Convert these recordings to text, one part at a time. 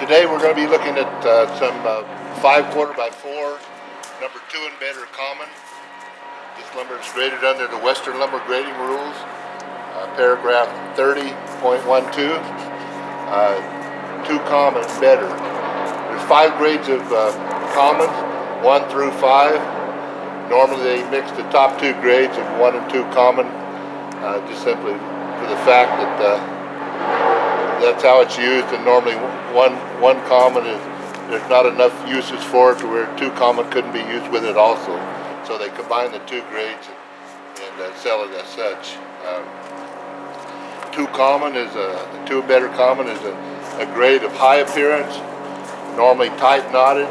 Today we're going to be looking at some 5/4 by 4 number 2&Btr common. This lumber is graded under the Western Lumber Grading Rules, paragraph 30.12. 2 common better. There's 5 grades of commons, 1 through 5. Normally they mix the top 2 grades of 1 and 2 common, just simply for the fact that that's how it's used, and normally one common is, there's not enough uses for it to where 2 common couldn't be used with it also. So they combine the 2 grades and sell it as such. 2 common is a 2&Btr common is a grade of high appearance, normally tight knotted,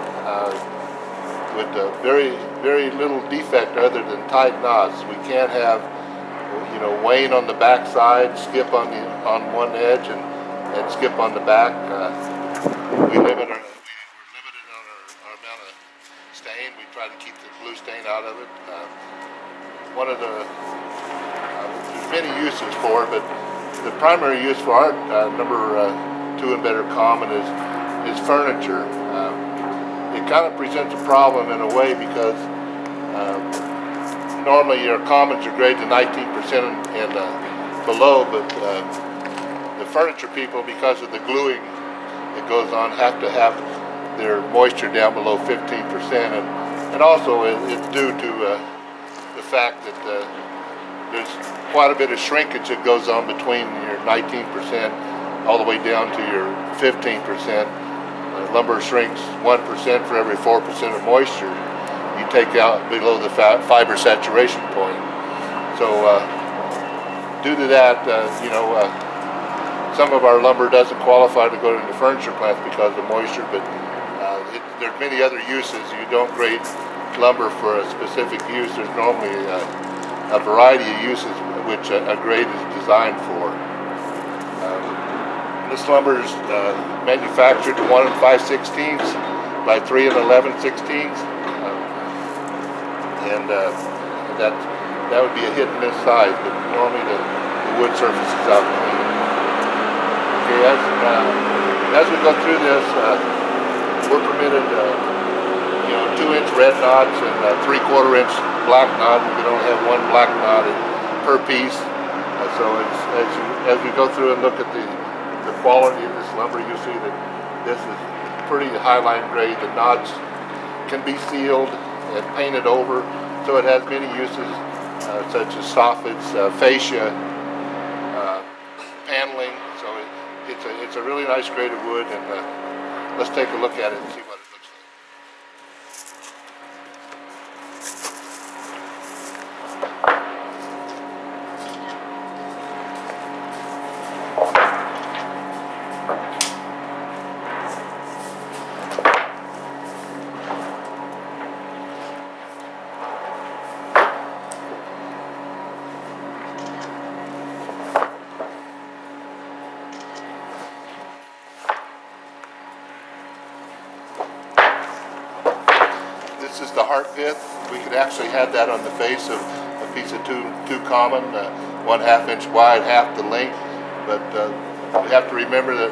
with very little defect other than tight knots. We can't have, wane on the back side, skip on one edge, and skip on the back. We're limited on our amount of stain. We try to keep the blue stain out of it. One of there's many uses for it, but the primary use for our number 2&Btr common is furniture. It kind of presents a problem in a way because normally your commons are graded to 19% and below, but the furniture people, because of the gluing that goes on, have to have their moisture down below 15%, and also it's due to the fact that there's quite a bit of shrinkage that goes on between your 19% all the way down to your 15%. Lumber shrinks 1% for every 4% of moisture you take out below the fiber saturation point. So due to that, some of our lumber doesn't qualify to go into furniture plants because of moisture, but there are many other uses. You don't grade lumber for a specific use. There's normally a variety of uses which a grade is designed for. This lumber is manufactured 1 5/16 by 3 11/16, and that would be a hit and miss size, but normally the wood surface is out clean. Okay, as we go through this, we're permitted 2-inch red knots and 3/4 inch black knot. We can only have 1 black knot per piece. So as we go through and look at the quality of this lumber, you see that this is pretty high line grade. The knots can be sealed and painted over, so it has many uses such as soffits, fascia, paneling. So it's a really nice grade of wood, and let's take a look at it and see what it looks like. This is the heart pith. We could actually have that on the face of a piece of 2 common, 1/2 inch wide, half the length. But we have to remember that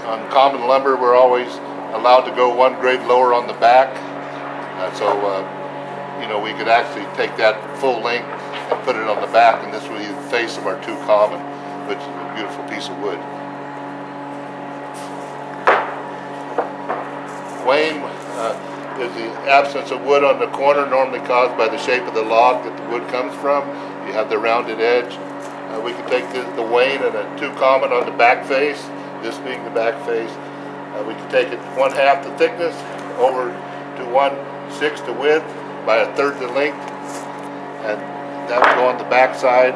on common lumber, we're always allowed to go 1 grade lower on the back. We could actually take that full length and put it on the back, and this would be the face of our 2 common, which is a beautiful piece of wood. Wane is the absence of wood on the corner, normally caused by the shape of the log that the wood comes from. You have the rounded edge. We can take the wane and a 2 common on the back face, this being the back face. We can take it 1/2 the thickness over to 1/6 the width by 1/3 the length, and that would go on the back side.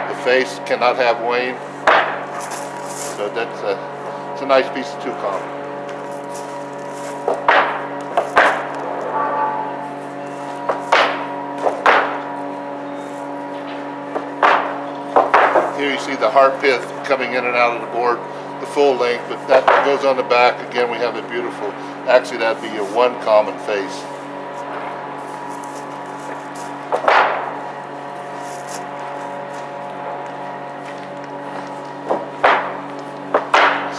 The face cannot have wane, so it's a nice piece of 2 common. Here you see the heart pith coming in and out of the board, the full length, but that goes on the back. Again, we have a beautiful, actually that'd be a 1 common face.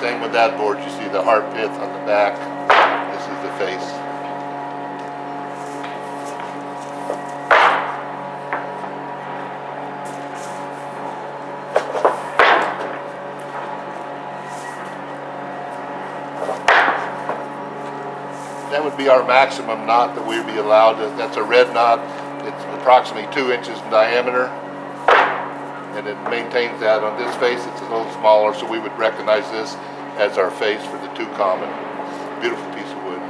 Same with that board. You see the heart pith on the back. This is the face. That would be our maximum knot that we'd be allowed to. That's a red knot. It's approximately 2 inches in diameter, and it maintains that. On this face, it's a little smaller, so we would recognize this as our face for the 2 common. Beautiful piece of wood.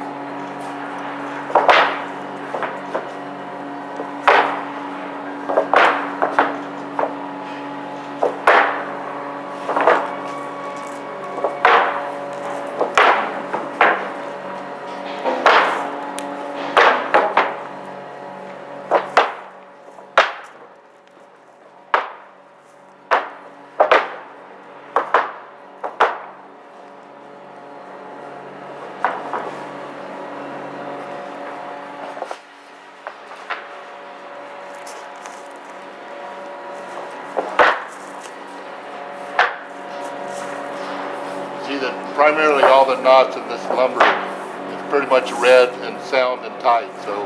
See that primarily all the knots in this lumber is pretty much red and sound and tight. So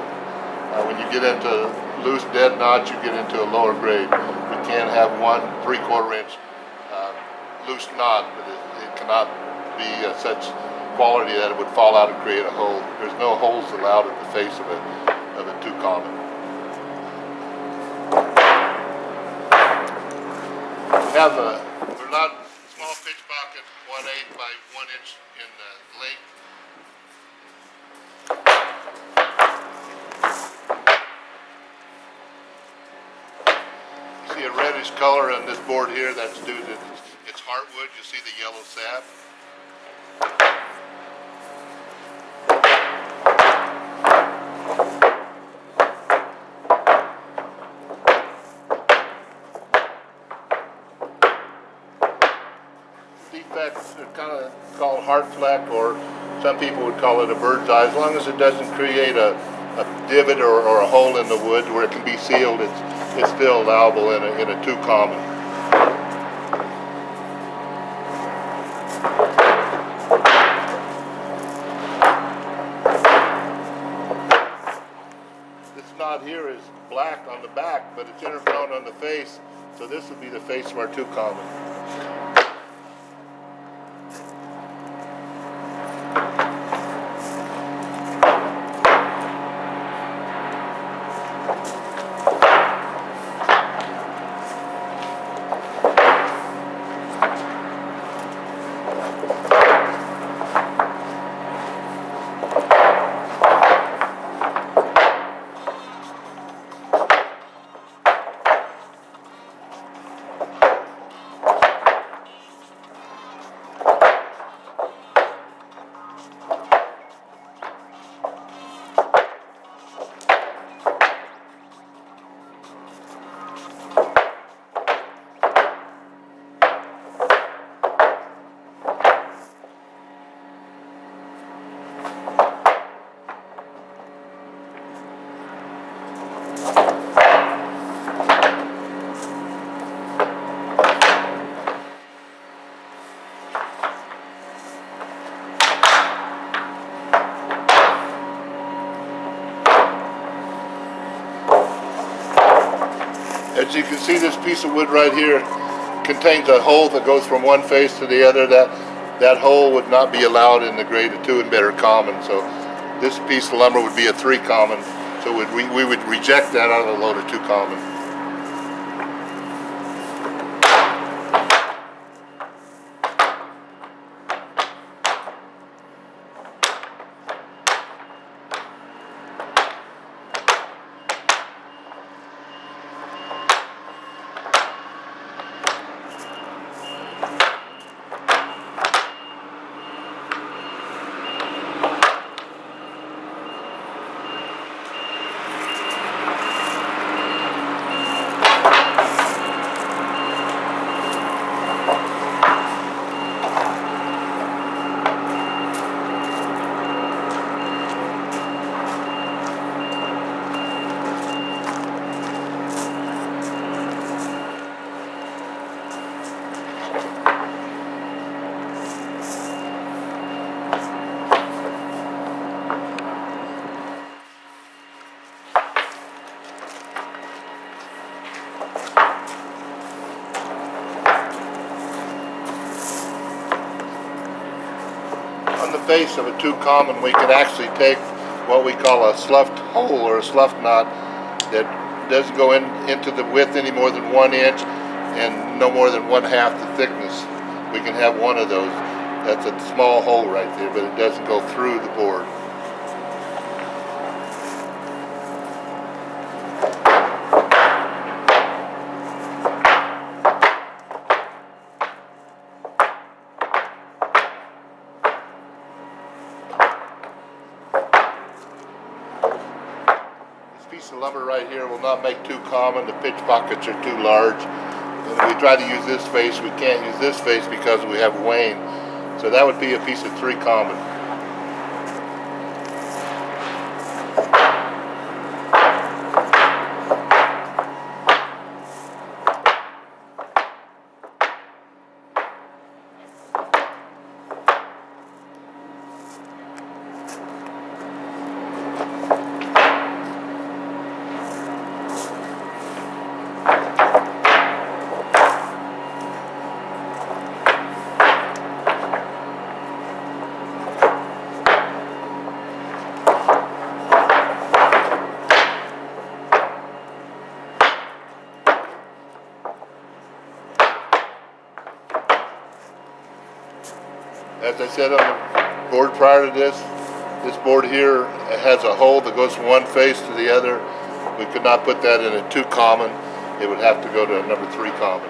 when you get into loose dead knots, you get into a lower grade. We can't have 1 3/4 inch loose knot, but it cannot be such quality that it would fall out and create a hole. There's no holes allowed at the face of a 2 common. We have we're not small pitch pocket, 1/8 by 1 inch in length. You see a reddish color on this board here. That's due to it's heartwood. You see the yellow sap. Defects are kind of called heart fleck, or some people would call it a bird's eye. As long as it doesn't create a divot or a hole in the wood where it can be sealed, it's still allowable in a 2 common. This knot here is black on the back, but it's intergrown on the face, so this would be the face of our 2 common. As you can see, this piece of wood right here contains a hole that goes from one face to the other. That hole would not be allowed in the grade of 2&Btr common. So this piece of lumber would be a 3 common. So we would reject that out of the load of 2 common. face of a 2 common, we can actually take what we call a sloughed hole or a slough knot that doesn't go into the width any more than 1 inch and no more than 1/2 the thickness. We can have one of those. That's a small hole right there, but it doesn't go through the board. Piece of lumber right here will not make 2 common. The pitch pockets are too large. When we try to use this face, we can't use this face because we have wane. So that would be a piece of 3 common. As I said on the board prior to this board here has a hole that goes from one face to the other. We could not put that in a 2 common. It would have to go to a number 3 common.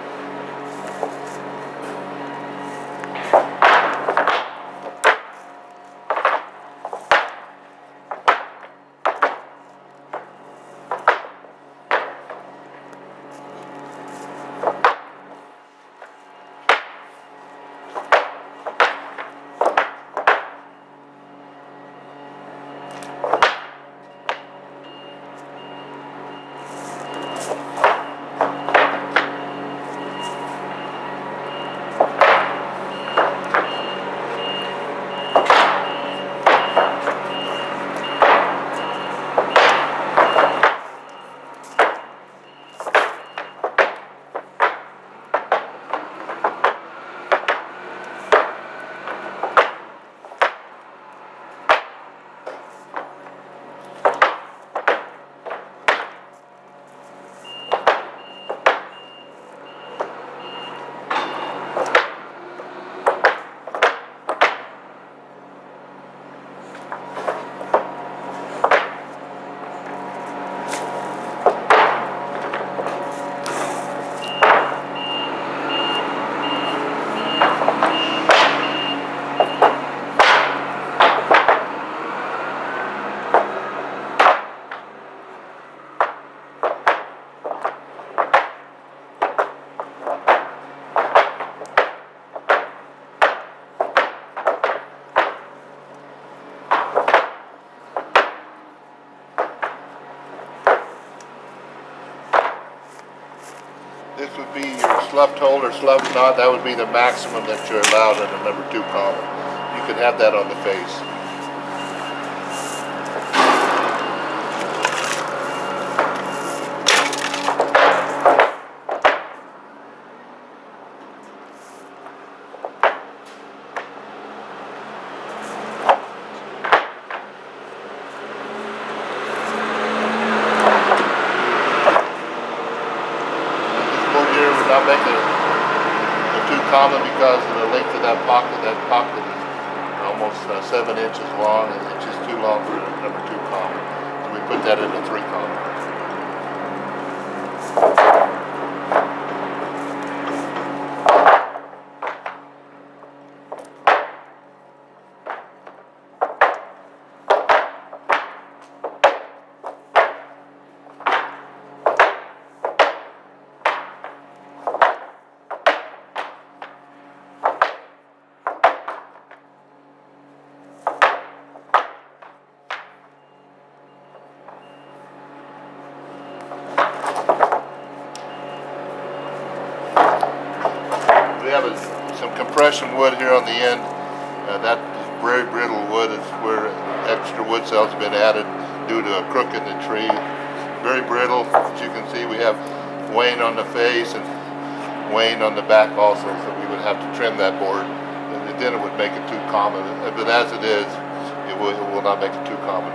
This would be your sloughed hole or sloughed knot. That would be the maximum that you're allowed in a number 2 common. You could have that on the face. Not make a 2 common because of the length of that pocket. That pocket is almost 7 inches long, and it's just too long for a number 2 common. So we put that in a 3 common. We have some compression wood here on the end. That is very brittle wood. It's where extra wood cells have been added due to a crook in the tree. Very brittle. As you can see, we have wane on the face and wane on the back also, so we would have to trim that board. then it would make it too common. But as it is, it will not make it too common.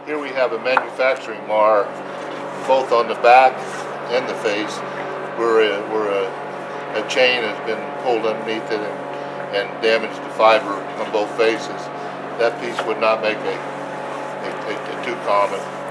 Here we have a manufacturing mar, both on the back and the face, where a chain has been pulled underneath it and damaged the fiber on both faces. That piece would not make a too common.